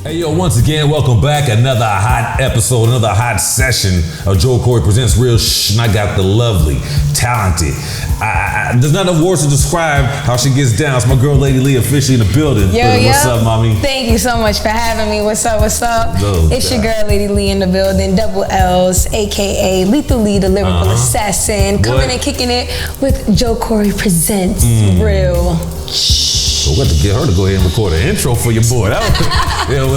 Hey yo, once again, welcome back. Another hot episode, another hot session of Joe Corey Presents Real and I got the lovely, talented. There's not enough words to describe how she gets down. It's my girl Ladylee officially in the building. Yo, what's up, mommy? Thank you so much for having me. What's up? It's your girl Ladylee in the building. Double L's, aka Ladylee, the lyrical assassin, coming and kicking it with Joe Corey Presents Real. So we got to get her to go ahead and record an intro for your boy.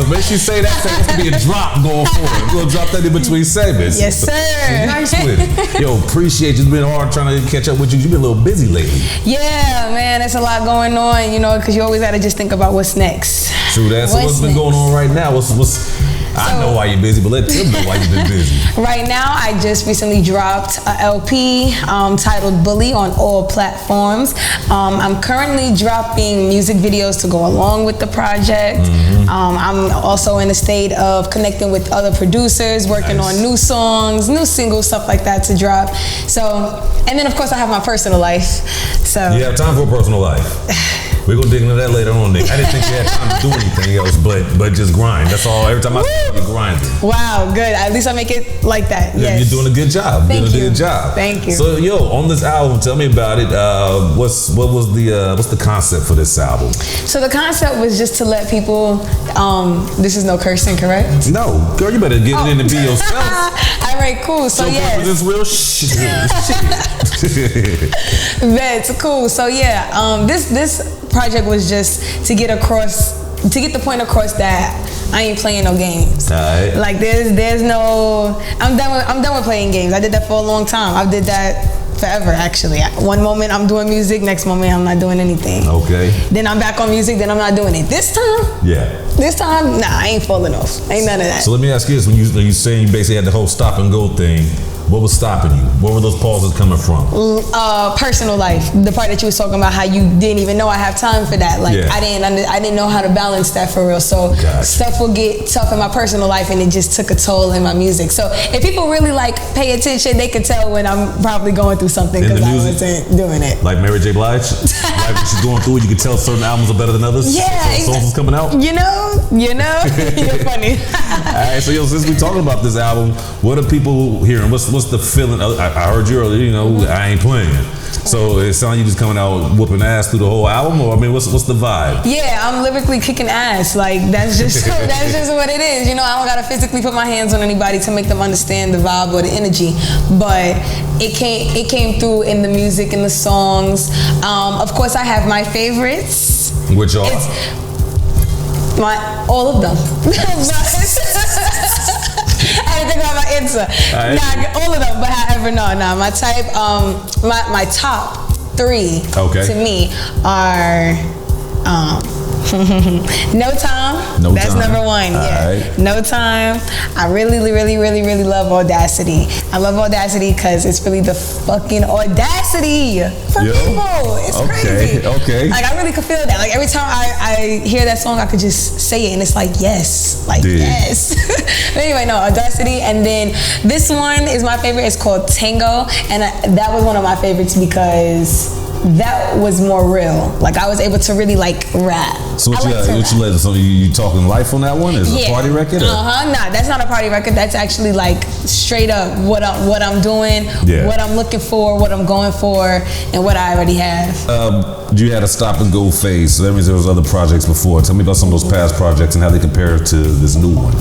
Make sure you say that. So it's gonna be a drop going forward. We're gonna drop that in between segments. Yes, sir. Nice with it. Yo, appreciate you. It's been hard trying to catch up with you. You've been a little busy lately. Yeah, man, there's a lot going on, because you always gotta just think about what's next. True that. So what's been going on right now? I know why you're busy, but let them know why you've been busy. Right now, I just recently dropped an LP titled Bully on all platforms. I'm currently dropping music videos to go along with the project. I'm also in a state of connecting with other producers, working on new songs, new singles, stuff like that to drop. So, and then of course I have my personal life. So you have time for a personal life. We're gonna dig into that later on, Nick. I didn't think you had time to do anything else but just grind. That's all. Every time I see you, you're grinding. Wow, good. At least I make it like that. Yeah, yes. You're doing a good job. Thank you. Good job. Thank you. So, yo, on this album, tell me about it. What's the concept for this album? So the concept was just to let people. This is no cursing, correct? No, girl, you better get it in and be yourself. All right, cool. So yeah, this real shit. That's cool. So yeah, this project was just to get the point across that I ain't playing no games. All right. Like there's no. I'm done with playing games. I did that for a long time. I did that forever, actually. One moment I'm doing music, next moment I'm not doing anything. Okay. Then I'm back on music, then I'm not doing it. This time, nah, I ain't falling off. Ain't none of that. So let me ask you this: when you saying you basically had the whole stop and go thing, what was stopping you? Where were those pauses coming from? Personal life. The part that you was talking about, how you didn't even know I have time for that. Like I didn't know how to balance that for real. So stuff will get tough in my personal life, and it just took a toll in my music. So if people really pay attention, they could tell when I'm probably going through something because I wasn't doing it. Like Mary J. Blige, like when she's going through it, you can tell certain albums are better than others. Yeah, songs is coming out. You know, you're funny. All right, so since we talking about this album, what are people hearing? What's the feeling? I heard you earlier, I ain't playing. So it sounds like you just coming out whooping ass through the whole album, or what's the vibe? Yeah, I'm lyrically kicking ass. Like that's just what it is. I don't gotta physically put my hands on anybody to make them understand the vibe or the energy, but it came through in the music and the songs. Of course, I have my favorites. Which are? All of them. I didn't think about my answer. Nah, all of them, but however, no. My type, my top three to me are No Time. That's number one. Right. No Time. I really love Audacity. I love Audacity because it's really the fucking audacity for people. It's crazy. Okay. Like I really could feel that. Like every time I hear that song, I could just say it, and it's like yes, yes. But anyway, no, Audacity, and then this one is my favorite. It's called Tango, and that was one of my favorites because that was more real. Like I was able to really rap. So what you let? So you talking life on that one? Is it a party record? Nah, that's not a party record. That's actually straight up what I'm doing, what I'm looking for, what I'm going for, and what I already have. You had a stop and go phase, so that means there was other projects before. Tell me about some of those past projects and how they compare to this new one.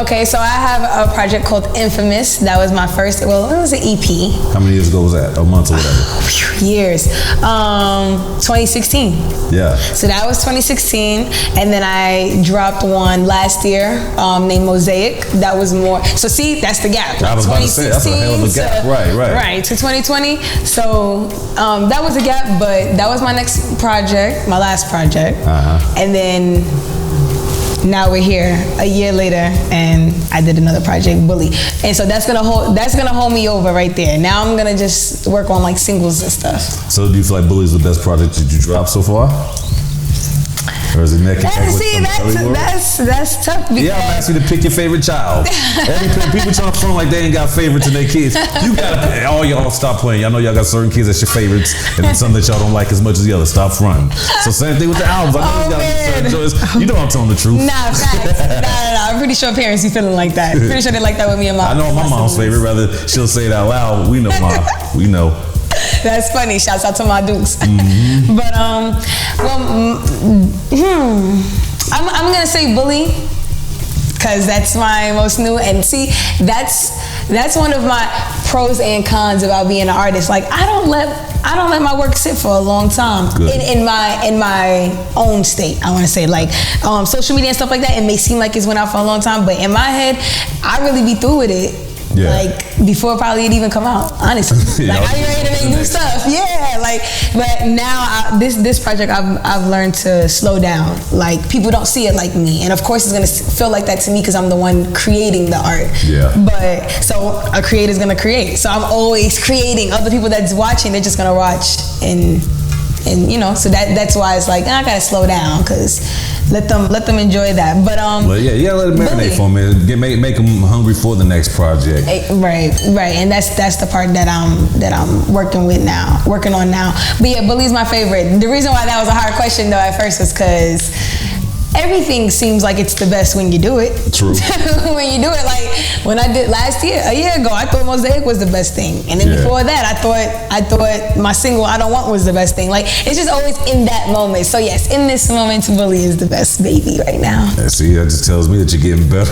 Okay, so I have a project called Infamous. That was my first. Well, it was an EP. How many years ago was that? Or months or whatever? Years. 2016. Yeah. So that was 2016, and then I dropped one last year named Mosaic. That was more. So see, that's the gap. I was about to say that's a hell of a gap. Right. To 2020. So that was a gap, but that was my next project, my last project, and then. Now we're here a year later, and I did another project, Bully, and so that's gonna hold me over right there. Now I'm gonna just work on singles and stuff. So do you feel like Bully is the best project that you dropped so far? Or is it neck and neck with that's tough. Because I'm asking you to pick your favorite child. People trying to front like they ain't got favorites in their kids. You gotta, all y'all stop playing. Y'all know y'all got certain kids that's your favorites, and then some that y'all don't like as much as the others. Stop fronting. So same thing with the albums. I know you got certain choice. You know I'm telling the truth. Nah, facts. pretty sure parents be feeling like that. Pretty sure they like that with me and I know my mom's favorite. Rather she'll say it out loud. We know, Mom. We know. That's funny. Shouts out to my dukes. But I'm gonna say bully, because that's my most new. And see, that's one of my pros and cons about being an artist. Like I don't let my work sit for a long time in my own state. I want to say, like social media and stuff like that. It may seem like it's went out for a long time, but in my head, I really be through with it. Yeah. Like before probably it even come out, honestly. Like I be ready to make new stuff. Yeah, like but now this project I've learned to slow down. Like people don't see it like me, and of course it's gonna feel like that to me because I'm the one creating the art. Yeah. But so a creator's gonna create. So I'm always creating. Other people that's watching, they're just gonna watch and you know. So that's why it's like I gotta slow down because. Let them enjoy that. But yeah, you gotta let it marinate for me. Make them hungry for the next project. Right. And that's the part that I'm working on now. But yeah, Bully's my favorite. The reason why that was a hard question though at first was because everything seems like it's the best when you do it. True. When you do it, like when I did a year ago, I thought Mosaic was the best thing, and then before that, I thought my single "I Don't Want" was the best thing. Like it's just always in that moment. So yes, in this moment, Bully is the best baby right now. Yeah, see, that just tells me that you're getting better,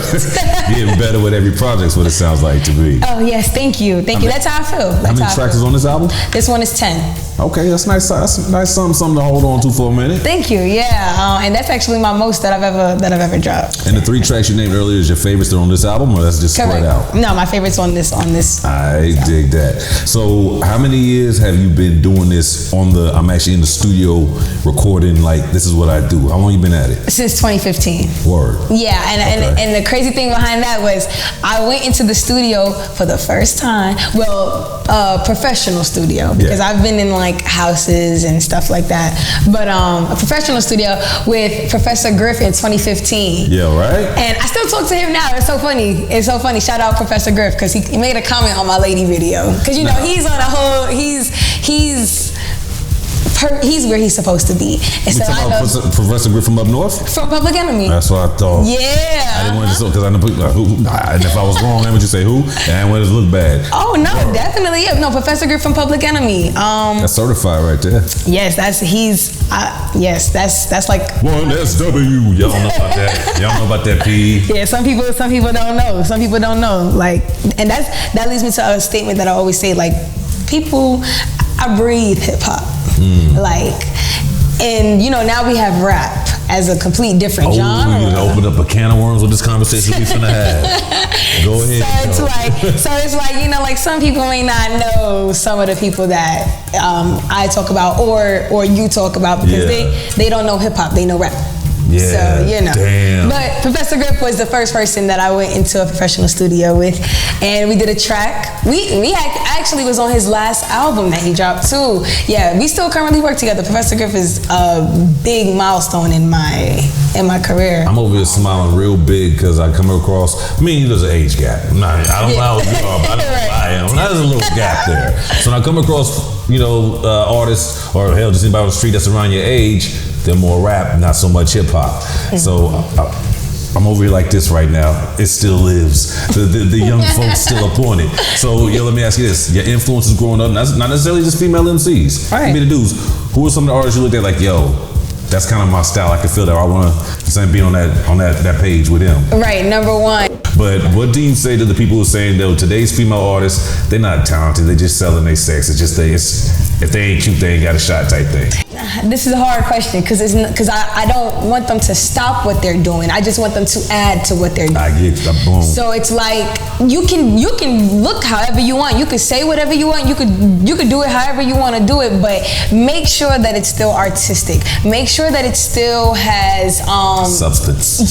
getting better with every project. What it sounds like to me. Oh yes, thank you. That's how I feel. How many tracks is on this album? This one is 10. Okay, that's nice. That's nice. Something to hold on to for a minute. Thank you. Yeah, and that's actually my most that I've ever dropped. And the 3 tracks you named earlier is your favorites that are on this album, or that's just spread out? No, my favorites on this. I dig that. So, how many years have you been doing this I'm actually in the studio recording, like, this is what I do? How long you been at it? Since 2015. Word. Yeah, and the crazy thing behind that was I went into the studio for the first time, professional studio, because I've been in like houses and stuff like that, but a professional studio with Professor Griff in 2015. Yeah, right. And I still talk to him now. It's so funny. Shout out Professor Griff because he made a comment on my Lady video. Because you know he's on a whole he's where he's supposed to be. And so I know Professor Griff from up north? From Public Enemy. That's what I thought. Yeah. I didn't want to say because I know and if I was wrong, then would you say who? And I didn't want it to look bad. Oh no, definitely. Yeah. No, Professor Griff from Public Enemy. That's certified right there. Yes, that's like 1SW. Y'all know about that. Y'all know about that P. Yeah, some people don't know. Some people don't know. Like, and that leads me to a statement that I always say. Like, I breathe hip hop. Like, and you know, now we have rap as a complete different genre. You opened up a can of worms with this conversation we finna have. Go ahead. So it's like, you know, like some people may not know some of the people that I talk about or you talk about because they don't know hip hop, they know rap. Yeah, so, you know. Damn. But Professor Griff was the first person that I went into a professional studio with, and we did a track. We actually was on his last album that he dropped too. Yeah, we still currently work together. Professor Griff is a big milestone in my career. I'm over here smiling real big because I come across, there's an age gap. I don't know how you are, but I know who I am. There's a little gap there. So when I come across, artists or hell, just anybody on the street that's around your age, they're more rap, not so much hip hop. So I'm over here like this right now. It still lives. The young folks still upon it. So let me ask you this: your influences growing up, not necessarily just female MCs. Right. Be the dudes. Who are some of the artists you looked at like, yo, that's kind of my style. I can feel that. I want to be on that page with him. Right. Number one. But what do you say to the people who are saying, though, today's female artists, they're not talented, they're just selling their sex. It's just if they ain't cute, they ain't got a shot type thing. This is a hard question because I don't want them to stop what they're doing. I just want them to add to what they're doing. I get that. Boom. So it's like you can look however you want. You could say whatever you want. You could do it however you want to do it, but make sure that it's still artistic. Make sure that it still has substance. Yeah.